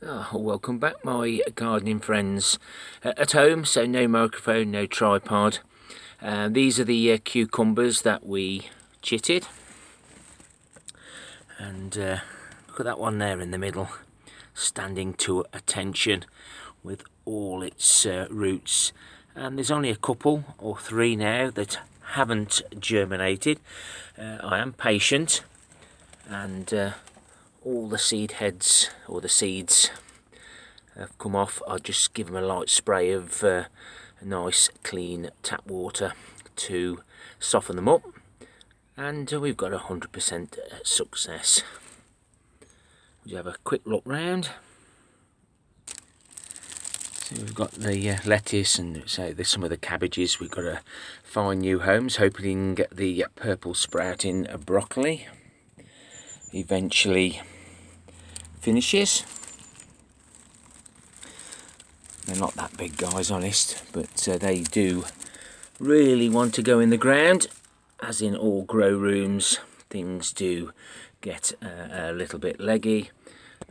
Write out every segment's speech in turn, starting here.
Welcome back, my gardening friends at home. So no microphone, no tripod. These are the cucumbers that we chitted, and look at that one there in the middle, standing to attention with all its roots. And there's only a couple or three now that haven't germinated. I am patient, and all the seed heads or the seeds have come off. I'll just give them a light spray of nice clean tap water to soften them up, and we've got 100% success. We'll have a quick look round. So we've got the lettuce, and so there's some of the cabbages. We've got to find new homes, hoping get the purple sprouting broccoli eventually finishes. They're not that big, guys, honest, but they do really want to go in the ground. As in all grow rooms, things do get a little bit leggy.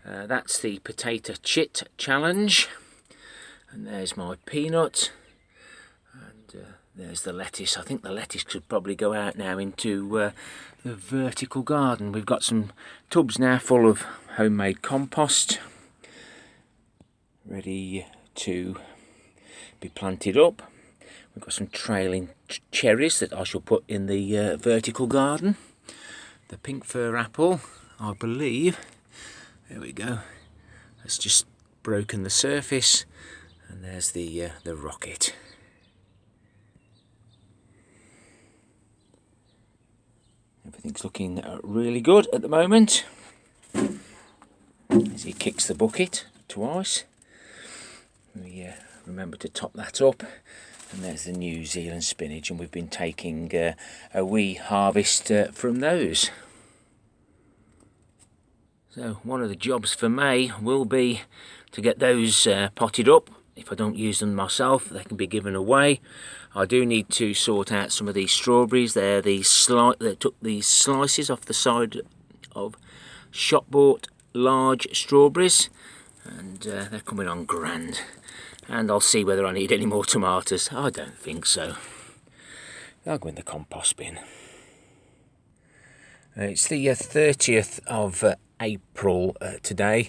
That's the potato chit challenge, and there's my peanut, and there's the lettuce. I think the lettuce could probably go out now into the vertical garden. We've got some tubs now full of homemade compost ready to be planted up. We've got some trailing cherries that I shall put in the vertical garden. The pink fir apple, I believe, there we go, has just broken the surface, and there's the rocket. Everything's looking really good at the moment. As he kicks the bucket twice, we remember to top that up. And there's the New Zealand spinach, and we've been taking a wee harvest from those. So one of the jobs for May will be to get those potted up. If I don't use them myself, they can be given away. I do need to sort out some of these strawberries. They're the they took these slices off the side of shop bought large strawberries, and they're coming on grand. And I'll see whether I need any more tomatoes. I don't think so. They'll go in the compost bin. It's the 30th of April today.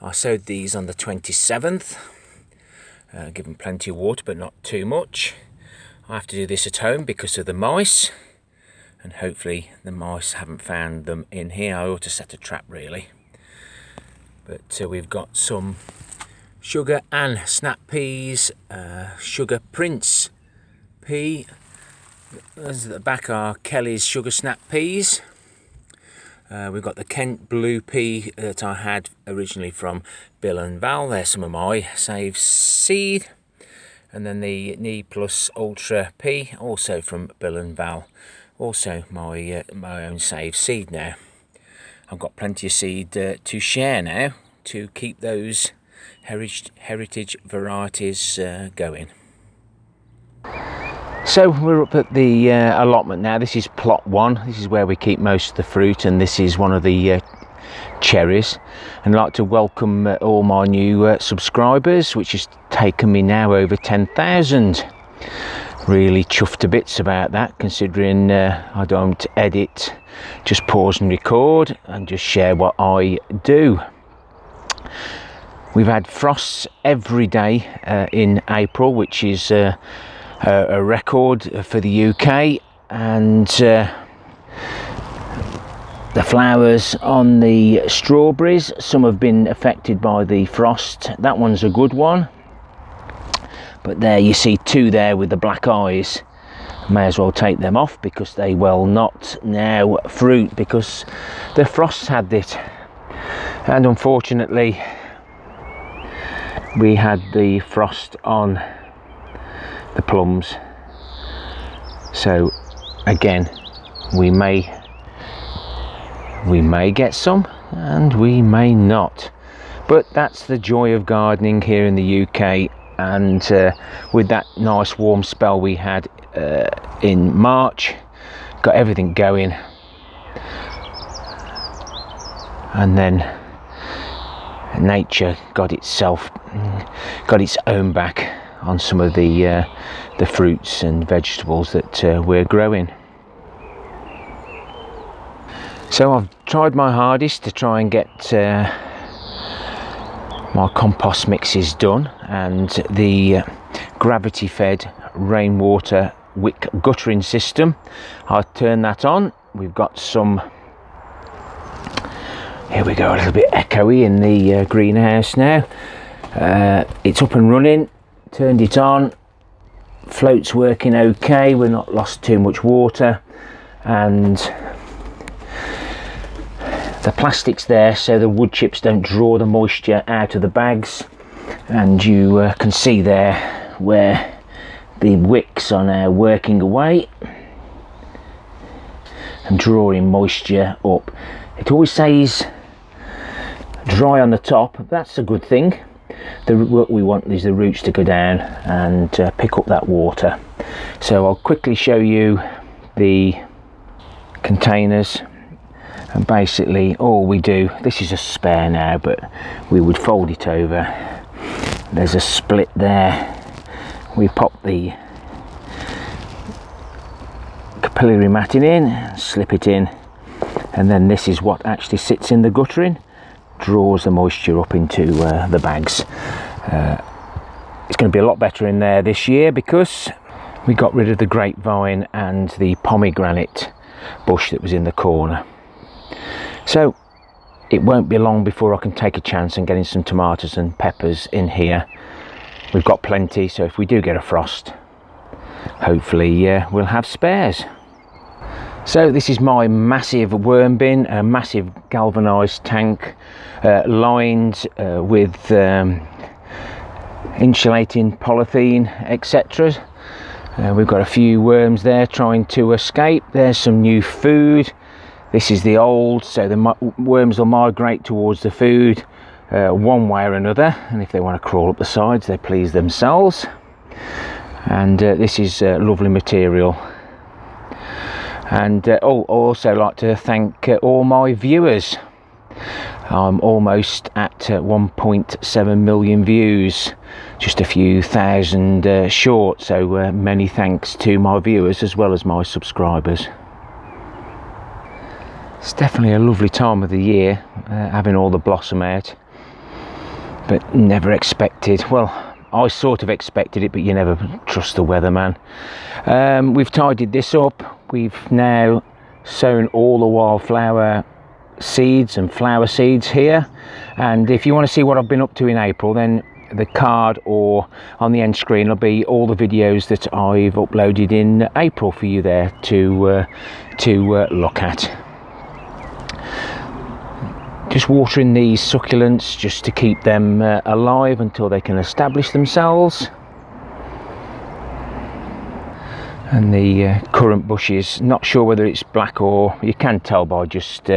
I sowed these on the 27th. Give them plenty of water, but not too much. I have to do this at home because of the mice, and hopefully the mice haven't found them in here. I ought to set a trap, really. But we've got some sugar and snap peas, sugar prince pea. Those at the back are Kelly's sugar snap peas. We've got the Kent blue pea that I had originally from Bill and Val. There's some of my saved seed. And then the Knee Plus Ultra pea, also from Bill and Val. Also my own saved seed now. I've got plenty of seed to share now to keep those heritage varieties going. So we're up at the allotment now. This is plot 1. This is where we keep most of the fruit, and this is one of the cherries. And I'd like to welcome all my new subscribers, which has taken me now over 10,000. Really chuffed to bits about that, considering I don't edit, just pause and record and just share what I do. We've had frosts every day in April, which is a record for the UK, and the flowers on the strawberries, some have been affected by the frost. That one's a good one, but there you see 2 there with the black eyes. May as well take them off because they will not now fruit because the frosts had it. And unfortunately we had the frost on the plums, so again we may get some and we may not, but that's the joy of gardening here in the UK. And with that nice warm spell we had in March, got everything going, and then nature got its own back on some of the fruits and vegetables that we're growing. So I've tried my hardest to try and get my compost mixes done, and the gravity fed rainwater wick guttering system, I turned that on. We've got some, here we go, a little bit echoey in the greenhouse now. It's up and running, turned it on, float's working okay, we're not lost too much water, and the plastic's there so the wood chips don't draw the moisture out of the bags, and you can see there where the wicks are now working away and drawing moisture up. It always says dry on the top, that's a good thing. What we want is the roots to go down and pick up that water. So I'll quickly show you the containers. And basically all we do, this is a spare now, but we would fold it over. There's a split there. We pop the capillary matting in, slip it in, and then this is what actually sits in the guttering, draws the moisture up into the bags. It's going to be a lot better in there this year because we got rid of the grapevine and the pomegranate bush that was in the corner. So it won't be long before I can take a chance and getting some tomatoes and peppers in here. We've got plenty, so if we do get a frost, hopefully we'll have spares. So this is my massive worm bin, a massive galvanised tank, lined with insulating polythene, etc. We've got a few worms there trying to escape. There's some new food. This is the old, so the worms will migrate towards the food one way or another, and if they want to crawl up the sides, they please themselves. And this is lovely material. And I'd also like to thank all my viewers. I'm almost at 1.7 million views, just a few thousand short, so many thanks to my viewers as well as my subscribers. It's definitely a lovely time of the year, having all the blossom out, but never expected, well, I sort of expected it, but you never trust the weatherman. We've tidied this up. We've now sown all the wildflower seeds and flower seeds here, and if you want to see what I've been up to in April, then the card or on the end screen will be all the videos that I've uploaded in April for you there to look at. Just watering these succulents just to keep them alive until they can establish themselves. And the currant bushes, not sure whether it's black or, you can tell by just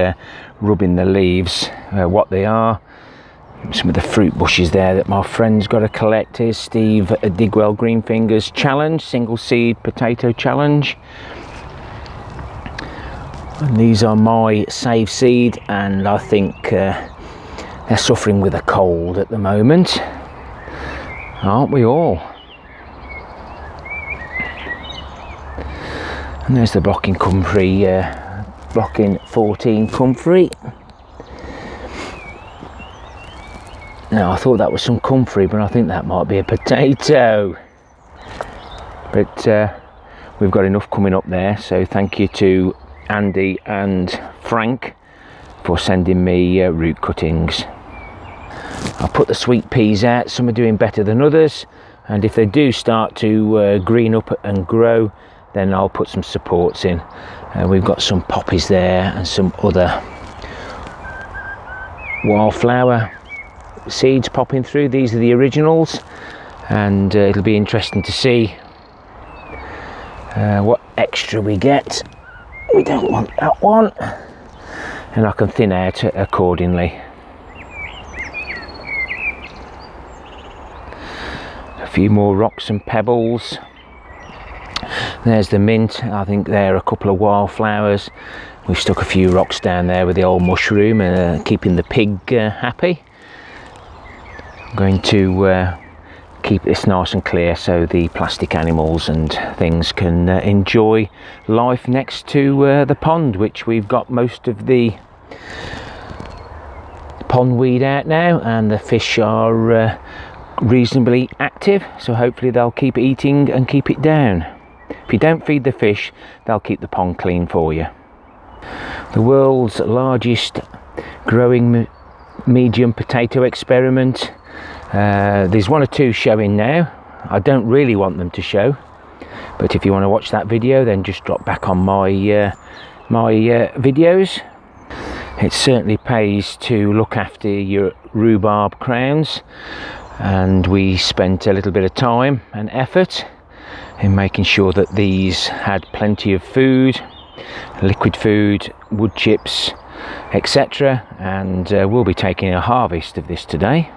rubbing the leaves what they are. Some of the fruit bushes there that my friend's got to collect. Here's Steve Digwell Greenfingers Challenge, single seed potato challenge. And these are my save seed, and I think they're suffering with a cold at the moment, aren't we all? And there's the blocking comfrey, blocking 14 comfrey. Now I thought that was some comfrey, but I think that might be a potato. But we've got enough coming up there, so thank you to Andy and Frank for sending me root cuttings. I put the sweet peas out. Some are doing better than others, and if they do start to green up and grow, then I'll put some supports in. We've got some poppies there and some other wildflower seeds popping through. These are the originals, and it'll be interesting to see what extra we get. We don't want that one, and I can thin out accordingly. A few more rocks and pebbles. There's the mint. I think there are a couple of wildflowers. We've stuck a few rocks down there with the old mushroom, keeping the pig happy. I'm going to keep this nice and clear so the plastic animals and things can enjoy life next to the pond, which we've got most of the pond weed out now, and the fish are reasonably active, so hopefully they'll keep eating and keep it down. If you don't feed the fish, they'll keep the pond clean for you. The world's largest growing medium potato experiment. There's one or two showing now. I don't really want them to show, but if you want to watch that video, then just drop back on my videos. It certainly pays to look after your rhubarb crowns, and we spent a little bit of time and effort in making sure that these had plenty of food, liquid food, wood chips, etc., and we'll be taking a harvest of this today.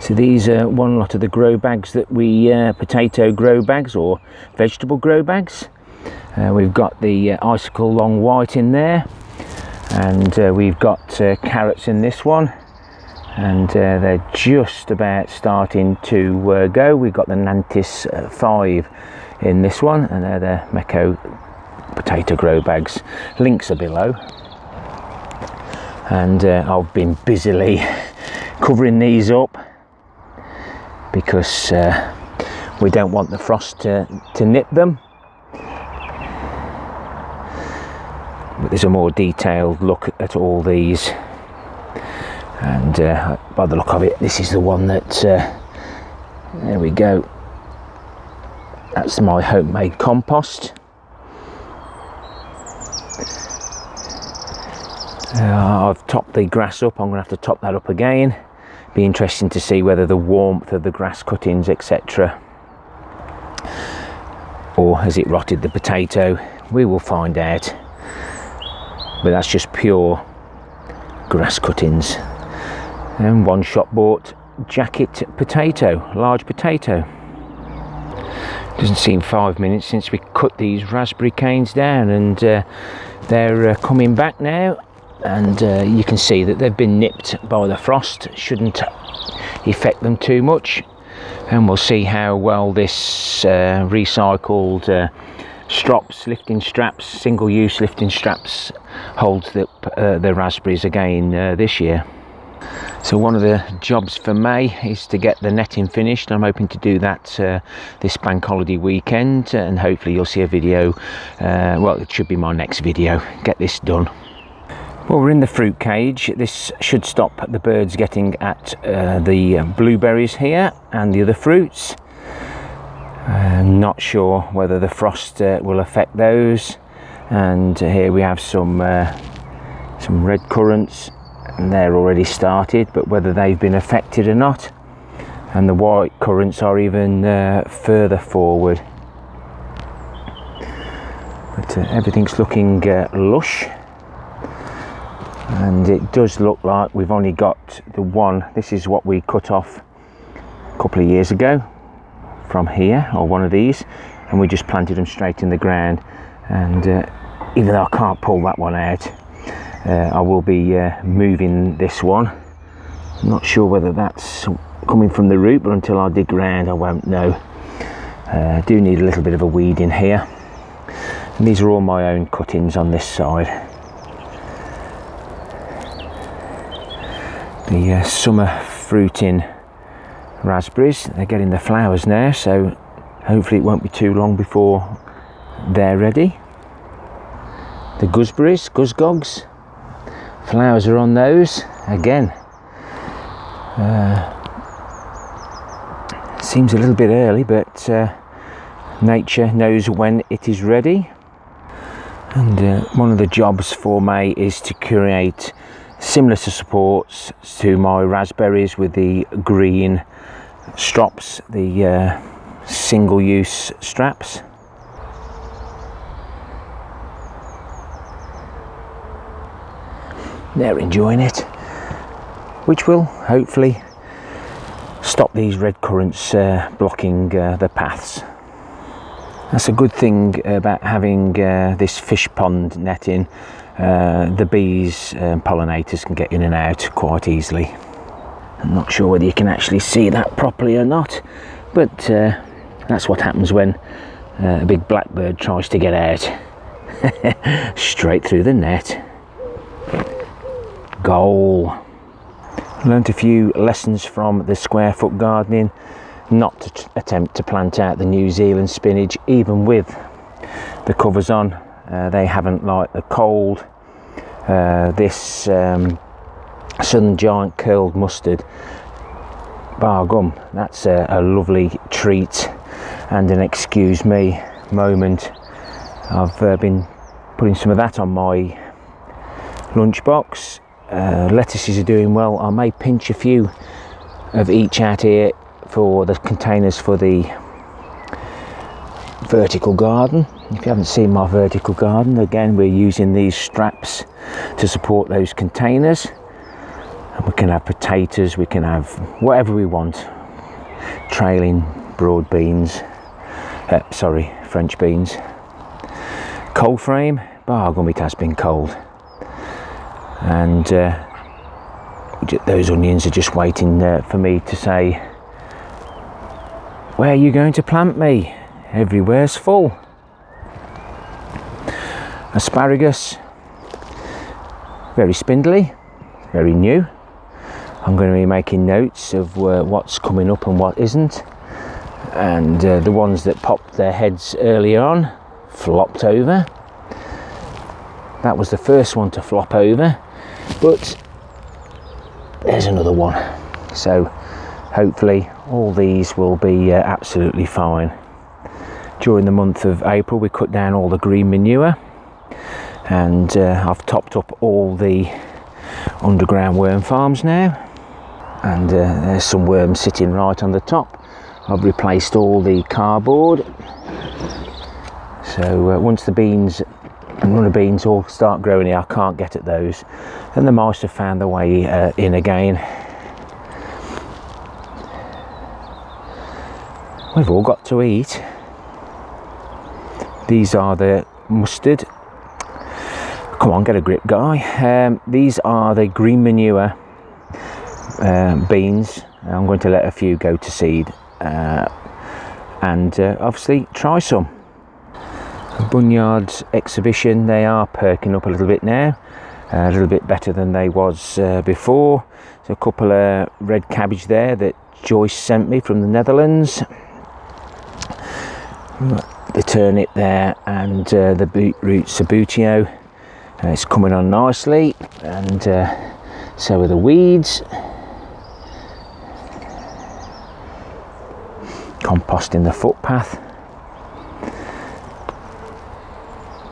So these are one lot of the grow bags that we potato grow bags or vegetable grow bags. We've got the icicle long white in there, and we've got carrots in this one, and they're just about starting to go. We've got the Nantis 5 in this one, and they're the MEKA potato grow bags. Links are below. And I've been busily covering these up because we don't want the frost to nip them. But there's a more detailed look at all these, and by the look of it, this is the one that there we go, that's my homemade compost. I've topped the grass up. I'm going to have to top that up again. Be interesting to see whether the warmth of the grass cuttings, etc., or has it rotted the potato. We will find out. But that's just pure grass cuttings. And one shop bought jacket potato, large potato. Doesn't seem 5 minutes since we cut these raspberry canes down, and they're coming back now. And you can see that they've been nipped by the frost. Shouldn't affect them too much, and we'll see how well this recycled lifting straps, single-use lifting straps, holds the raspberries again this year. So one of the jobs for May is to get the netting finished. I'm hoping to do that this bank holiday weekend, and hopefully you'll see a video. Well, it should be my next video. Get this done. Well, we're in the fruit cage. This should stop the birds getting at the blueberries here and the other fruits. Not sure whether the frost will affect those. And here we have some red currants, and they're already started, but whether they've been affected or not. And the white currants are even further forward. But everything's looking lush. And it does look like we've only got the one. This is what we cut off a couple of years ago from here, or one of these, and we just planted them straight in the ground. And even though I can't pull that one out, I will be moving this one. I'm not sure whether that's coming from the root, but until I dig around I won't know. I do need a little bit of a weed in here, and these are all my own cuttings on this side. The summer fruiting raspberries, they're getting the flowers now, so hopefully it won't be too long before they're ready. The gooseberries, goosgogs, flowers are on those again. Seems a little bit early, but nature knows when it is ready. And one of the jobs for May is to create similar to supports to my raspberries with the green strops, the single-use straps. They're enjoying it, which will hopefully stop these red currants blocking the paths. That's a good thing about having this fish pond netting. The bees and pollinators can get in and out quite easily. I'm not sure whether you can actually see that properly or not, but that's what happens when a big blackbird tries to get out. Straight through the net. Goal. Learned a few lessons from the square foot gardening, not to attempt to plant out the New Zealand spinach even with the covers on. They haven't liked the cold. This Southern Giant curled mustard, bar gum, that's a lovely treat and an excuse me moment. I've been putting some of that on my lunchbox. Lettuces are doing well. I may pinch a few of each out here for the containers for the vertical garden. If you haven't seen my vertical garden, again we're using these straps to support those containers, and we can have potatoes, we can have whatever we want, trailing broad beans, French beans. Cold frame, bar gum, it has been cold. And those onions are just waiting for me to say, where are you going to plant me? Everywhere's full. Asparagus, very spindly, very new. I'm going to be making notes of what's coming up and what isn't. And the ones that popped their heads early on flopped over. That was the first one to flop over. But there's another one, so hopefully all these will be absolutely fine. During the month of April we cut down all the green manure, and I've topped up all the underground worm farms now, and there's some worms sitting right on the top. I've replaced all the cardboard, so once the beans and runner beans all start growing here, I can't get at those, and the mice have found their way in again. We've all got to eat. These are the mustard. Come on, get a grip, guy. These are the green manure beans. I'm going to let a few go to seed, and obviously try some. Bunyard's exhibition, they are perking up a little bit now, a little bit better than they was before. There's a couple of red cabbage there that Joyce sent me from the Netherlands, the turnip there, and the beetroot sabutio. It's coming on nicely, and so are the weeds. Composting the footpath.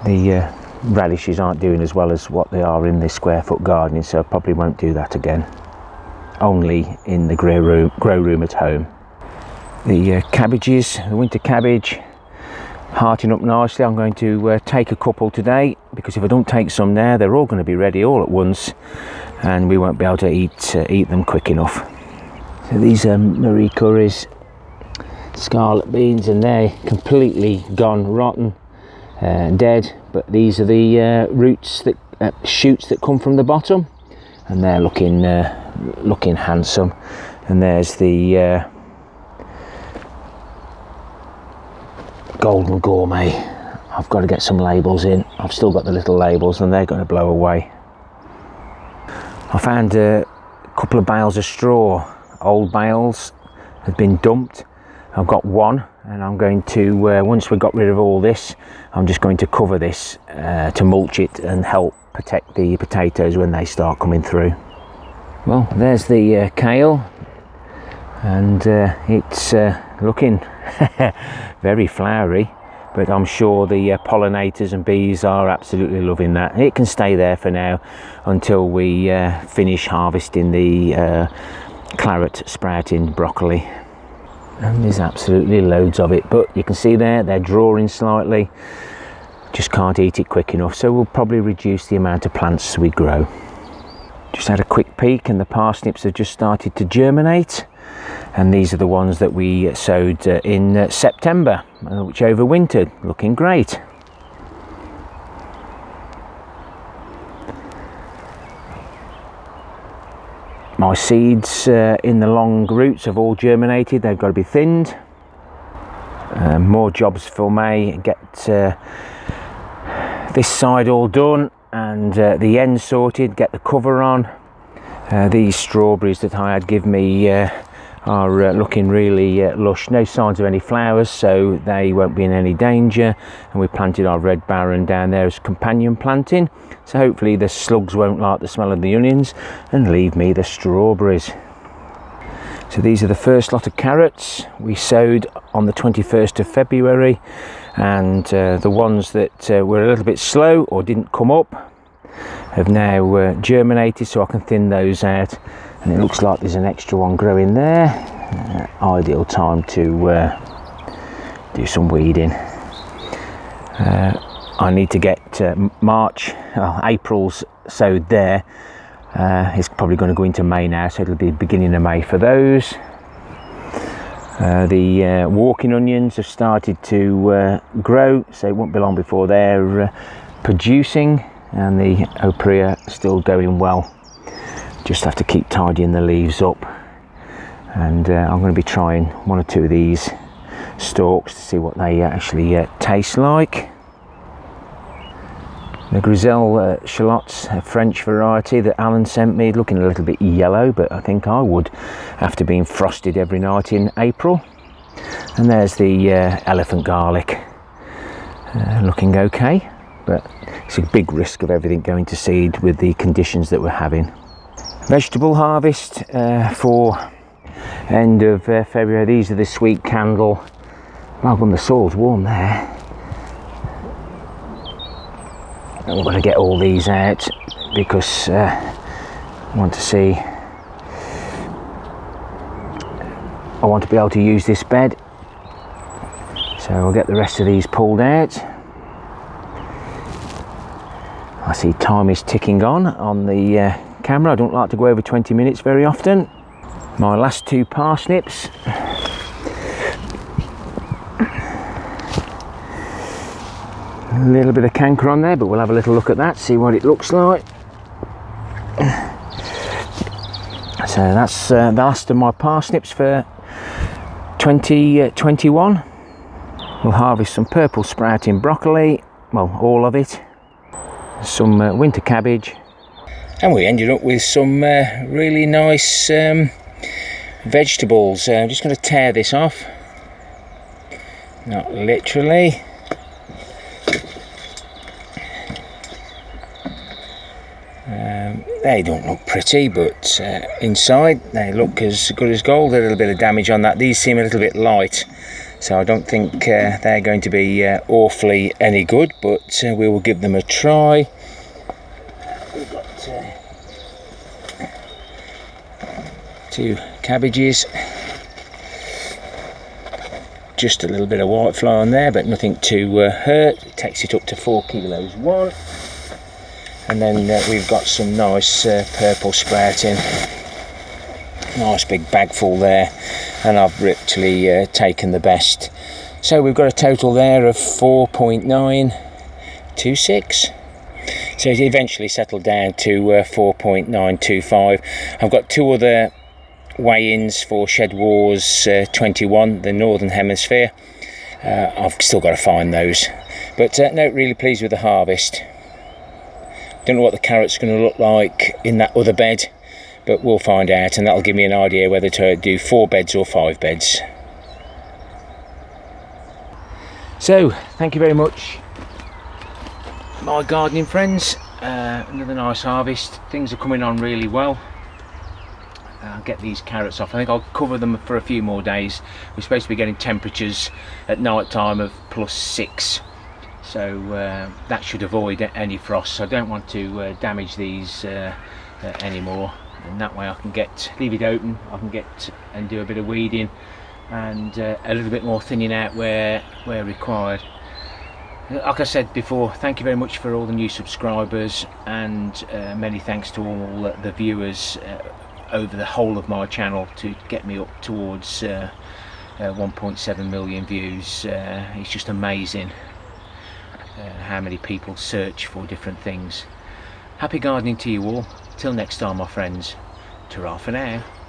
The radishes aren't doing as well as what they are in the square foot gardening, so I probably won't do that again. Only in the grow room at home. The cabbages, the winter cabbage, hearting up nicely. I'm going to take a couple today, because if I don't take some now, they're all going to be ready all at once, and we won't be able to eat them quick enough. So these are Marie Curie's scarlet beans, and they're completely gone rotten. Dead, but these are the roots, that shoots that come from the bottom, and they're looking handsome. And there's the Golden Gourmet. I've got to get some labels in. I've still got the little labels, and they're going to blow away. I found a couple of bales of straw. Old bales had been dumped. I've got one, and I'm going to, once we got rid of all this, I'm just going to cover this to mulch it and help protect the potatoes when they start coming through. Well, there's the kale, and it's looking very flowery, but I'm sure the pollinators and bees are absolutely loving that. It can stay there for now until we finish harvesting the claret sprouting broccoli. And there's absolutely loads of it, but you can see there they're drawing slightly. Just can't eat it quick enough, so we'll probably reduce the amount of plants we grow. Just had a quick peek, and the parsnips have just started to germinate, and these are the ones that we sowed in September, which overwintered, looking great. My seeds in the long roots have all germinated. They've got to be thinned. More jobs for May. Get this side all done and the end sorted, get the cover on. These strawberries that I had give me are looking really lush. No signs of any flowers, so they won't be in any danger. And we planted our red baron down there as companion planting, so hopefully the slugs won't like the smell of the onions and leave me the strawberries. So these are the first lot of carrots we sowed on the 21st of February, and the ones that were a little bit slow or didn't come up have now germinated, so I can thin those out, and it looks like there's an extra one growing there. Ideal time to do some weeding. I need to get April's sowed there. It's probably going to go into May now, so it'll be beginning of May for those. The walking onions have started to grow, so it won't be long before they're producing, and the opria still going well. Just have to keep tidying the leaves up, and I'm going to be trying one or two of these stalks to see what they actually taste like. The Griselle shallots, a French variety that Alan sent me, looking a little bit yellow, but I think I would after being frosted every night in April. And there's the elephant garlic, looking okay, but it's a big risk of everything going to seed with the conditions that we're having. Vegetable harvest for end of February. These are the sweet candle. Well, the soil's warm there. And we're going to get all these out because I want to be able to use this bed. So I'll get the rest of these pulled out. I see time is ticking on the camera. I don't like to go over 20 minutes very often. My last two parsnips. A little bit of canker on there, but we'll have a little look at that, see what it looks like. So that's the last of my parsnips for 2021. We'll harvest some purple sprouting broccoli, well, all of it, some winter cabbage, and we ended up with some really nice vegetables. I'm just going to tear this off, not literally. They don't look pretty, but inside they look as good as gold. A little bit of damage on that. These seem a little bit light, so I don't think they're going to be awfully any good, but we will give them a try. We've got two cabbages, just a little bit of white fly on there, but nothing to hurt. It takes it up to 4 kilos one. And then we've got some nice purple sprouting, nice big bag full there, and I've literally taken the best. So we've got a total there of 4.926. So it eventually settled down to 4.925. I've got two other weigh-ins for SHEDWARS21, the Northern Hemisphere. I've still got to find those, but no, really pleased with the harvest. Don't know what the carrots are going to look like in that other bed, but we'll find out, and that'll give me an idea whether to do 4 beds or 5 beds. So, thank you very much, my gardening friends. Another nice harvest. Things are coming on really well. I'll get these carrots off. I think I'll cover them for a few more days. We're supposed to be getting temperatures at night time of +6. So that should avoid any frost. So I don't want to damage these anymore, and that way I can leave it open. I can get and do a bit of weeding and a little bit more thinning out where required. Like I said before, thank you very much for all the new subscribers, and many thanks to all the viewers over the whole of my channel to get me up towards 1.7 million views. It's just amazing how many people search for different things. Happy gardening to you all. Till next time, my friends. Ta-ra for now.